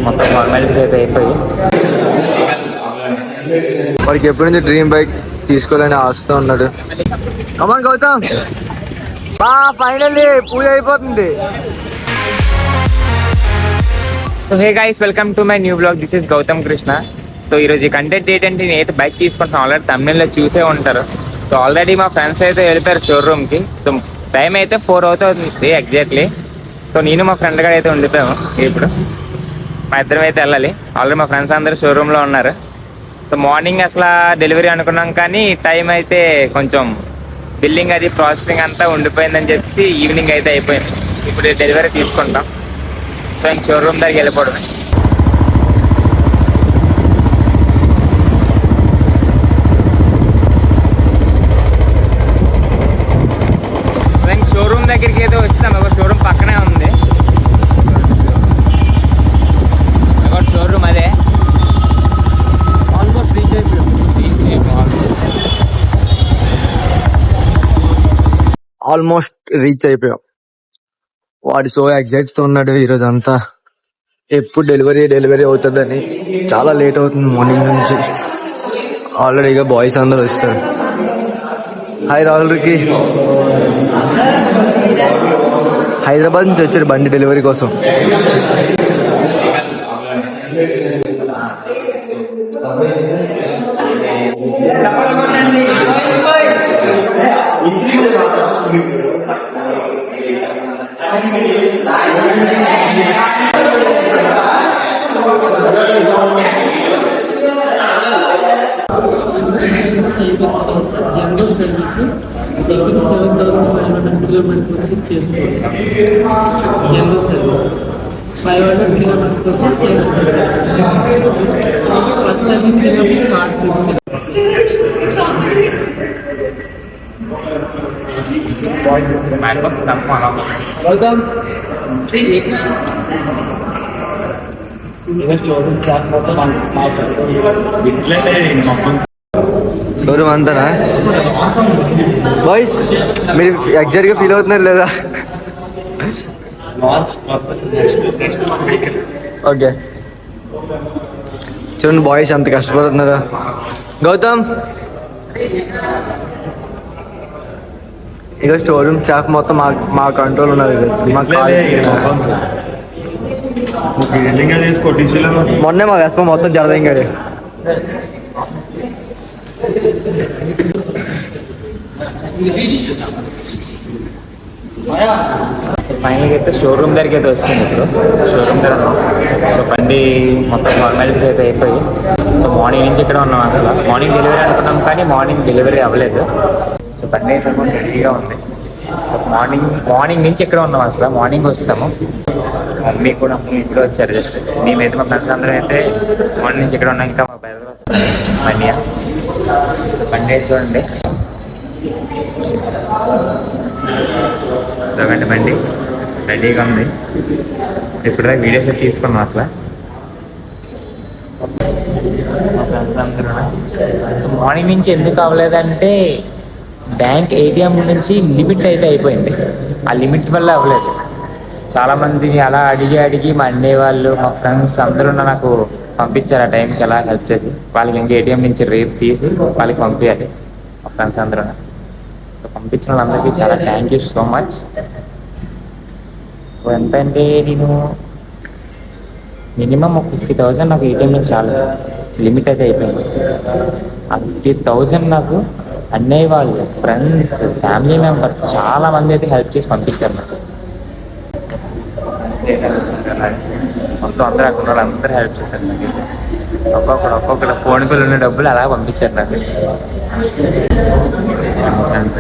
మొత్తం ఫార్మాలిటీస్ అయితే అయిపోయి వాడికి ఎప్పటి నుంచి డ్రీమ్ బైక్ తీసుకోవాలని ఆశతో ఉన్నాడు. కమాన్ గౌతమ్, ఫైనల్లీ పూజ అయిపోతుంది. So hey guys, welcome to my new blog. This is Gautam Krishna. So ఈరోజు ఈ కంటెంట్ ఏంటంటే నేనైతే బైక్ తీసుకుంటున్నాను. ఆల్రెడీ తమిళలో చూసే ఉంటారు. సో ఆల్రెడీ మా ఫ్రెండ్స్ అయితే వెళ్ళిపోయారు షోరూమ్కి. సో టైం అయితే 4 అవుతుంది ఎగ్జాక్ట్లీ. సో నేను మా ఫ్రెండ్ గారు అయితే ఉండిపోయాము. ఇప్పుడు మా ఇద్దరం అయితే వెళ్ళాలి. ఆల్రెడీ మా ఫ్రెండ్స్ అందరూ షోరూంలో ఉన్నారు. సో మార్నింగ్ అసలు డెలివరీ అనుకున్నాం, కానీ టైం అయితే కొంచెం బిల్లింగ్ అది ప్రాసెసింగ్ అంతా ఉండిపోయిందని చెప్పి ఈవినింగ్ అయితే అయిపోయింది. ఇప్పుడు డెలివరీ తీసుకుంటాం. సో ఇంక షోరూమ్ దగ్గరికి వెళ్ళిపోవడమే. షోరూమ్ దగ్గరికి అయితే వస్తాం. షోరూమ్ పక్కనే ఉంది. షోరూమ్ అదే ఆల్మోస్ట్ రీచ్ అయిపోయాం. వాడు సో ఎగ్జైట్ తో ఉన్నాడు ఈరోజు అంతా. ఎప్పుడు డెలివరీ అవుతుందని. చాలా లేట్ అవుతుంది మార్నింగ్ నుంచి. ఆల్రెడీగా బాయ్స్ అందరూ వస్తారు. హాయ్ రాహుల్కి. హైదరాబాద్ నుంచి వచ్చారు బండి డెలివరీ కోసం. జనరల్ సర్వీస్ దగ్గర 7,500 కిలోమీటర్స్ చేసుకోవాలి. జనరల్ సర్వీస్ 500 కిలోమీటర్స్ చేసుకోవాలి. ఫస్ట్ సర్వీస్ వెళ్ళినప్పుడు కార్డ్ తీసుకెళ్ళి షోరూమ్ అంతానా బాయ్స్? మీరు ఎగ్జాక్ట్ గా ఫీల్ అవుతున్నారు లేదా? ఓకే చూడండి బాయ్స్ అంత కష్టపడుతున్నారా. గౌతమ్, ఇక షోరూమ్ స్టాఫ్ మొత్తం మా కంట్రోల్ ఉన్నారు. మొన్నే మా రెస్పాన్స్ మొత్తం జరదం గారు. ఫైనల్గా అయితే షోరూమ్ దగ్గరికి అయితే వస్తుంది. ఇప్పుడు షోరూమ్ దగ్గర ఉన్నాం. సో బండి మొత్తం ఫార్మాలిటీస్ అయితే అయిపోయి. సో మార్నింగ్ నుంచి ఇక్కడ ఉన్నాం. అసలు మార్నింగ్ డెలివరీ అనుకున్నాం, కానీ మార్నింగ్ డెలివరీ అవ్వలేదు. సో బండి అయితే కొంచెం రెడీగా ఉంది. సో మార్నింగ్ నుంచి ఇక్కడ ఉన్నాం. అసలు మార్నింగ్ వస్తాము. మమ్మీ కూడా వచ్చారు. జస్ట్ మేమైతే మా ఫ్రెండ్స్ అందరం అయితే మార్నింగ్ నుంచి ఇక్కడ ఉన్నాం. ఇంకా మా బ్రదర్ వస్తారు మన్య. సో బండి చూడండి, చూడండి బండి రెడీగా ఉంది. ఇప్పుడు వీడియోస్ అయితే తీసుకున్నాం. అసలు మా ఫ్రెండ్స్ అందరూ. సో మార్నింగ్ నుంచి ఎందుకు అవ్వలేదంటే బ్యాంక్ ఏటీఎం నుంచి లిమిట్ అయితే అయిపోయింది. ఆ లిమిట్ వల్ల అవ్వలేదు. చాలామంది అలా అడిగి మా అన్నయ్య వాళ్ళు, మా ఫ్రెండ్స్ అందరూ నాకు పంపించారు. ఆ టైంకి అలా హెల్ప్ చేసి వాళ్ళకి ఇంకా ఏటీఎం నుంచి రేపు తీసి వాళ్ళకి పంపించాలి మా ఫ్రెండ్స్ అందరూ. సో పంపించిన వాళ్ళందరికీ చాలా thank you so much. So ఎంత అంటే నేను మినిమం ఒక 50,000 నాకు ఏటీఎం నుంచి రాలేదు. లిమిట్ అయితే అయిపోయింది. ఆ 50,000 నాకు అన్నయ్య వాళ్ళు, ఫ్రెండ్స్, ఫ్యామిలీ మెంబర్స్ చాలామంది అయితే హెల్ప్ చేసి పంపించారు నాకు. మొత్తం అందరూ అక్కడ వాళ్ళు అందరూ హెల్ప్ చేశారు నాకు. ఒక్కొక్కరు ఫోన్ పేలు ఉన్న డబ్బులు అలా పంపించారు నాకు. ఫ్రెండ్స్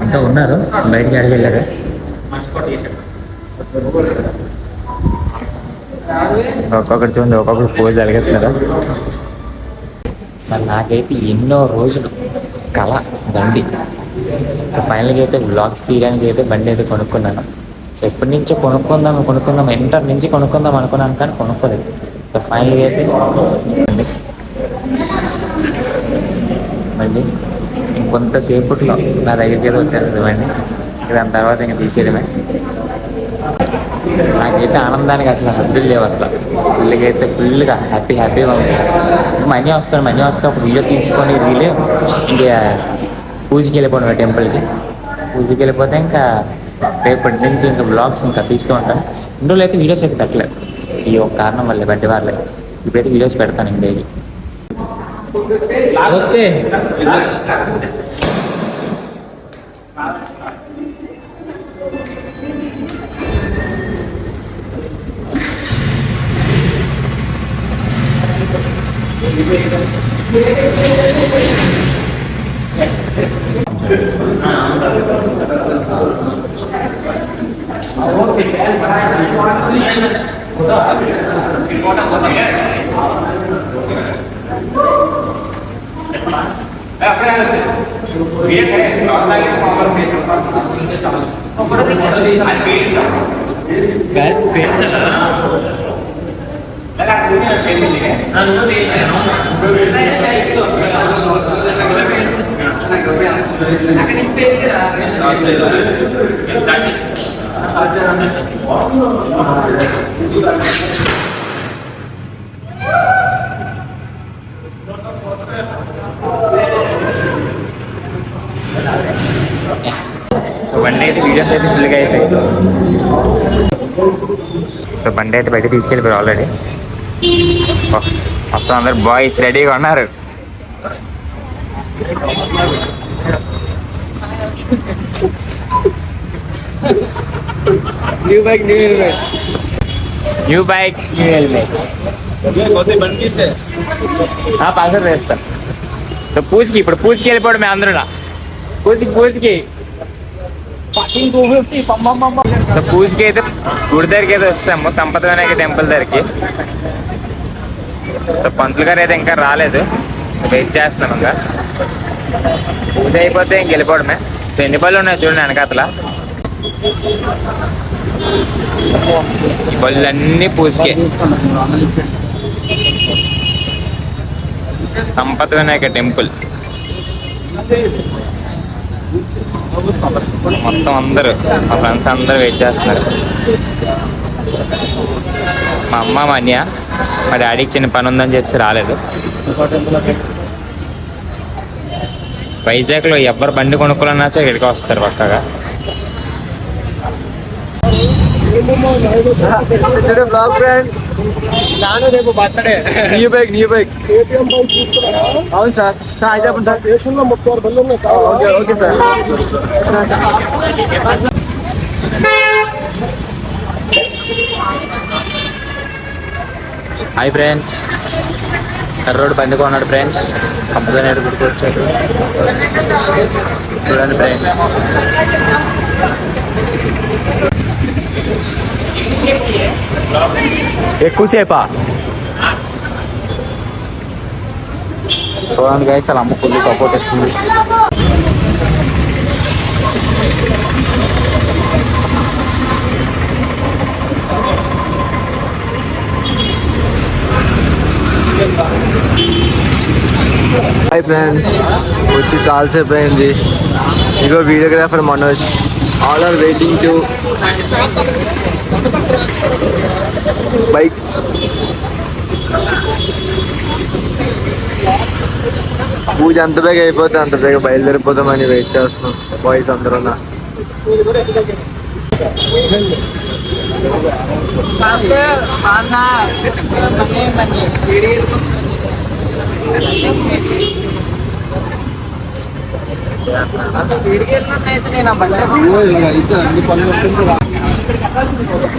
ఇంకా ఉన్నారు, బయటికి అడిగి వెళ్ళారు. ఒక్కొక్కటి చూడండి, ఒక్కొక్కరు పోజ్ అడిగేస్తున్నారు. మరి నాకైతే ఎన్నో రోజులు కళ బండి. సో ఫైనల్గా అయితే వ్లాగ్స్ తీయడానికి అయితే బండి అయితే కొనుక్కున్నాను. సో ఎప్పటి నుంచో కొనుక్కుందాం ఎంటర్ నుంచి కొనుక్కుందాం అనుకున్నాను, కానీ కొనుక్కోలేదు. సో ఫైనల్గా అయితే మళ్ళీ ఇంకొంతసేపట్లో నా దగ్గరికి అయితే వచ్చేస్తుంది బండి. దాని తర్వాత ఇంకా తీసేయడమే. నాకైతే ఆనందానికి అసలు హద్దులు లేవు అసలు. ఫుల్గా హ్యాపీగా ఉంది. మనీ వస్తే ఒక వీడియో తీసుకొని రీల్ ఇంకా పూజకి వెళ్ళిపోవడం టెంపుల్కి. పూజకి వెళ్ళిపోతే ఇంకా రేపటి నుంచి ఇంకా బ్లాగ్స్ ఇంకా తీస్తూ ఉంటాను. ఇన్ని రోజులు అయితే వీడియోస్ అయితే పెట్టలేదు, ఈ ఒక కారణం వల్ల బట్టి వాళ్ళే. ఇప్పుడైతే వీడియోస్ పెడతాను ఇంక డైలీ. ఓకే సో బండి అయితే వీడియోస్ అయితే ఫుల్గా అయిపోయాయి. సో బండి అయితే బయట తీసుకెళ్ళిపోయారు ఆల్రెడీ. మొత్తం అందరు బాయ్స్ రెడీగా ఉన్నారు. New bike new helmet. Password వేస్తాను. సో పూజకి వెళ్ళిపోవడం మేము అందరూ పూజకి సో పూజకి అయితే గుడి దగ్గరికి అయితే వస్తాము, సంపద వినాయక టెంపుల్ దగ్గరికి. సో పంతులు గారు అయితే ఇంకా రాలేదు, వెయిట్ చేస్తాను. ఇంకా పూజ అయిపోతే ఇంక వెళ్ళిపోవడమే. సో ఎన్ని పళ్ళు ఉన్నాయి చూడండి వెనకాతల. ఈ పళ్ళన్నీ పూజకే. సంపద వినాయక టెంపుల్ మొత్తం అందరూ మా ఫ్రెండ్స్ అందరూ వెయిట్ చేస్తున్నారు. మా అమ్మ మా అన్య మా డాడీకి చిన్న పని ఉందని చెప్పి రాలేదు. వైజాగ్లో ఎవరు బండి కొనుక్కోవాలన్నా సరే ఇక్కడికి వస్తారు పక్కగా. బ్లాగ్ ఫ్రెండ్స్, రేపు బర్త్డే. న్యూ బైక్ అవును సార్. అయితే చెప్పండి సార్. దేశంలో 36 బళ్ళు ఉన్నాయి. Okay sir. హాయ్ ఫ్రెండ్స్, కర్రోడు బండి కొన్నాడు ఫ్రెండ్స్. సంపదనేడు గుడికి వచ్చాడు చూడండి ఫ్రెండ్స్. ఎక్కువసేపా చూడండి గాయ, చాలా అమ్మ ఫుల్ సపోర్ట్ ఇస్తుంది. హాయ్ ఫ్రెండ్స్, వచ్చి చాలాసేపు అయింది. ఇగో videographer Manoj. All are waiting to bike. Pooja ఎంత బేగ అయిపోతే అంత బేగ బయలుదేరిపోతామని వెయిట్ చేస్తున్నాం బాయ్స్ అందరూ.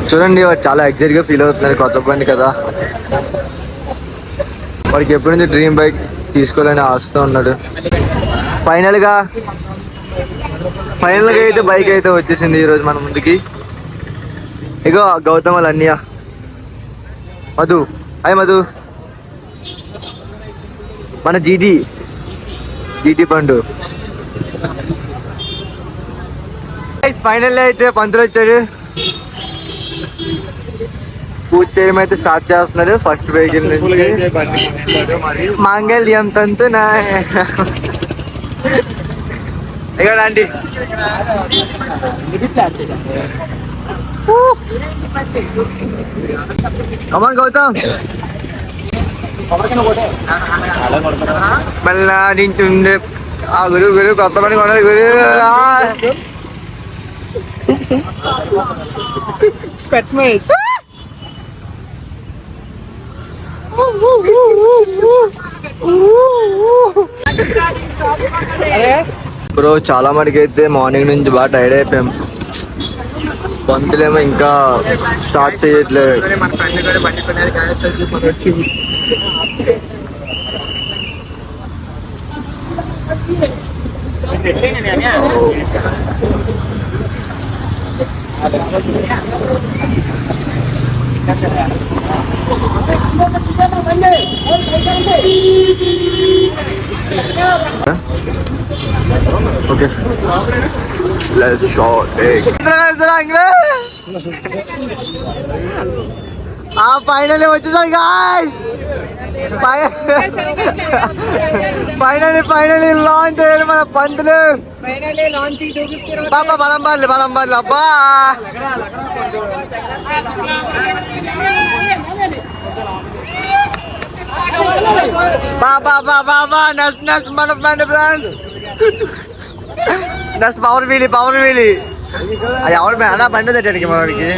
చూడండి, వాడు చాలా ఎక్సైట్ గా ఫీల్ అవుతున్నారు. కొత్త బండి కదా, వాడికి ఎప్పటి నుంచి డ్రీమ్ బైక్ తీసుకోవాలని ఆశతో ఉన్నాడు. ఫైనల్ గా అయితే బైక్ అయితే వచ్చేసింది ఈరోజు మన ముందుకి. ఇగో గౌతమ్ వాళ్ళ అన్నయ్య మధు. హాయ్ మధు, మన జీటీ పండు. ఫైనల్ అయితే పంతులు వచ్చాడు. పూజ చేయడం అయితే స్టార్ట్ చేస్తున్నారు. ఫస్ట్ వెహికల్ నుంచి మాంగళ్యం తంతునా. ఇక్కడ ఆంటీ కమాన్ గౌతమ్ మళ్ళా నింటుండే ఆ గురు కొత్త పని కొనాలి గురు స్పెట్స్ బ్రో చాలా మటుకు అయితే మార్నింగ్ నుంచి బాగా టైర్డ్ అయిపోయాం. పంతులేమో ఇంకా స్టార్ట్ చేయట్లేదు. ఓకే let's shot ఫైనల్లీ వచ్చేసాడు గాయ్స్. ఫైనల్లీ లాంచ్ అయ్యారు మన పంతులు. బాబా బలం బాలి అబ్బా. బాబా నెక్స్ట్ మన ఫ్రెండ్స్ నెక్స్ట్ పవర్ వీలి అది ఎవరు అలా బండి తెట్టానికి మనకి.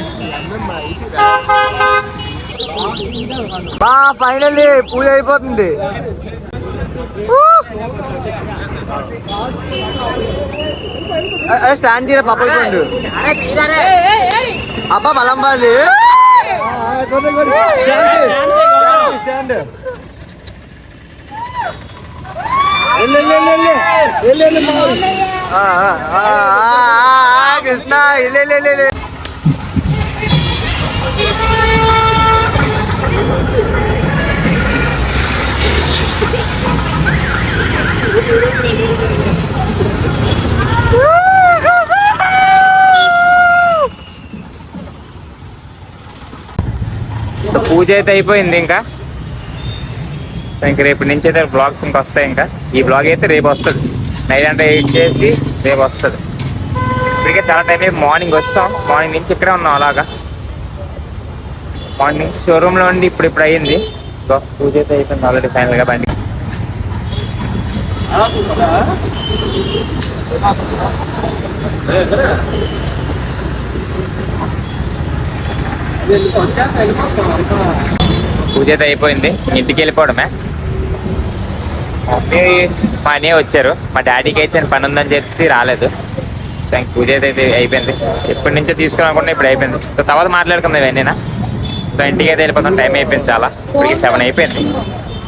ఫైనల్లీ పూజ అయిపోతుంది. స్టాండ్ తీరా పప్పడు అబ్బా బలం బాలి. కృష్ణ పూజ అయితే అయిపోయింది. ఇంకా రేపు నుంచి అయితే బ్లాగ్స్ ఇంకా వస్తాయి. ఇంకా ఈ బ్లాగ్ అయితే రేపు వస్తుంది. నైట్ అంటే ఎడిట్ చేసి రేపు వస్తుంది. ఇప్పటికే చాలా టైం అయిపోయి మార్నింగ్ వస్తాం. మార్నింగ్ నుంచి ఇక్కడే ఉన్నాం. అలాగా మార్నింగ్ నుంచి షోరూంలో ఉండి ఇప్పుడు అయ్యింది. పూజ అయితే అయిపోయింది ఆల్రెడీ ఫైనల్గా. బండి పూజ అయితే అయిపోయింది. ఇంటికి వెళ్ళిపోవడమే. మమ్మీ మా అన్నయ్య వచ్చారు. మా డాడీకి అయితే పని ఉందని చెప్పి రాలేదు. పూజ అయితే అయిపోయింది. ఎప్పటి నుంచో తీసుకురాకుండా ఇప్పుడు అయిపోయింది. సో తర్వాత మాట్లాడుకుందాం ఇవన్నీనా. సో ఇంటికి అయితే వెళ్ళిపోతాం. టైం అయిపోయింది చాలా. ఇప్పటికి 7 అయిపోయింది.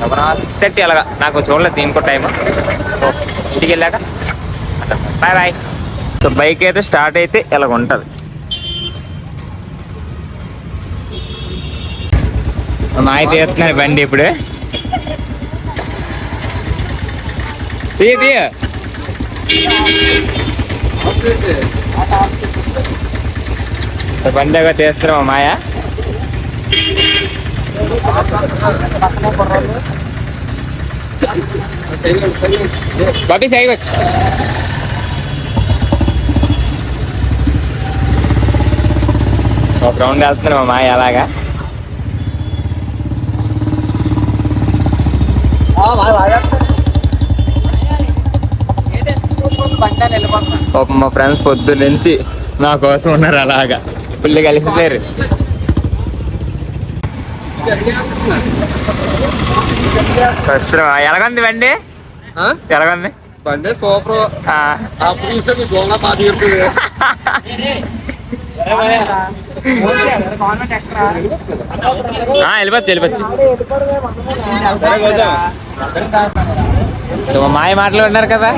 6:30 అలాగా. నాకు చూడలేదు దీనికో టైం. సో ఇంటికి వెళ్ళాక బాయ్. సో బైక్ అయితే స్టార్ట్ అయితే ఇలాగ ఉంటుంది. మా అయితే వేస్తున్నాను బండి ఇప్పుడు. తీయ బండి ఒక తీస్తున్నాం మా మాయ. బాబీ సైడ్ వచ్చి ఒక రౌండ్ వెళ్తున్నాం మా మాయ అలాగా. మా ఫ్రెండ్స్ పొద్దు నుంచి నా కోసం ఉన్నారు అలాగా. ఫుల్ కలిసిపోయారు. ఎలాగంది బండి? ఎలాగంది బండి? సూపర్. వెళ్ళిపోవచ్చు. సో మా మాయ మాటలు ఉన్నారు కదా.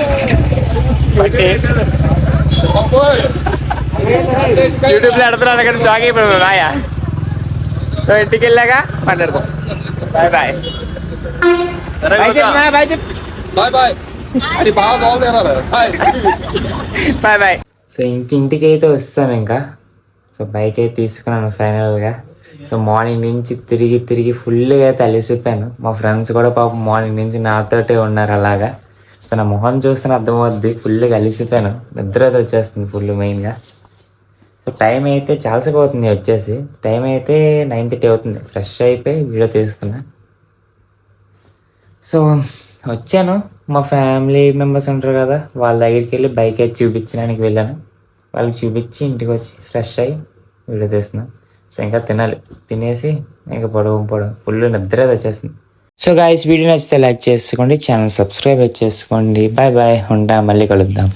యూట్యూబ్ లో ఆడుతున్నాను కానీ షాక్ అయిపోయాడు మాయ. సో ఇంటికి వెళ్ళాక మాట్లాడతాం. బాయ్. సో ఇంటికి అయితే వస్తాను ఇంకా. సో బైక్ అయితే తీసుకున్నాను ఫైనల్గా. సో మార్నింగ్ నుంచి తిరిగి ఫుల్గా అయితే అలసిపోయాను. మా ఫ్రెండ్స్ కూడా పాపం మార్నింగ్ నుంచి నాతోటే ఉన్నారు అలాగా. సో సో నా మొహం చూస్తే అర్థమవుద్ది, ఫుల్ కలిసిపోయాను, నిద్ర అయితే వచ్చేస్తుంది ఫుల్ మెయిన్గా. సో టైం అయితే చాలాసేపు అవుతుంది వచ్చేసి, టైం అయితే 9:30 అవుతుంది. ఫ్రెష్ అయిపోయి వీడియో తీస్తున్నా. సో వచ్చాను, మా ఫ్యామిలీ మెంబర్స్ ఉంటారు కదా, వాళ్ళ దగ్గరికి వెళ్ళి బైక్ అయితే చూపించడానికి వెళ్ళాను. వాళ్ళకి చూపించి ఇంటికి వచ్చి ఫ్రెష్ అయ్యి వీడియో తీస్తున్నాను. సో ఇంకా తినాలి, తినేసి ఇంకా పడవ ఫుల్ నిద్ర వచ్చేస్తుంది. సో గాయస్, వీడియో నచ్చితే లైక్ చేసుకోండి, ఛానల్ సబ్స్క్రైబ్ చేసుకోండి. బాయ్ బాయ్, ఉంటా, మళ్ళీ కలుద్దాం.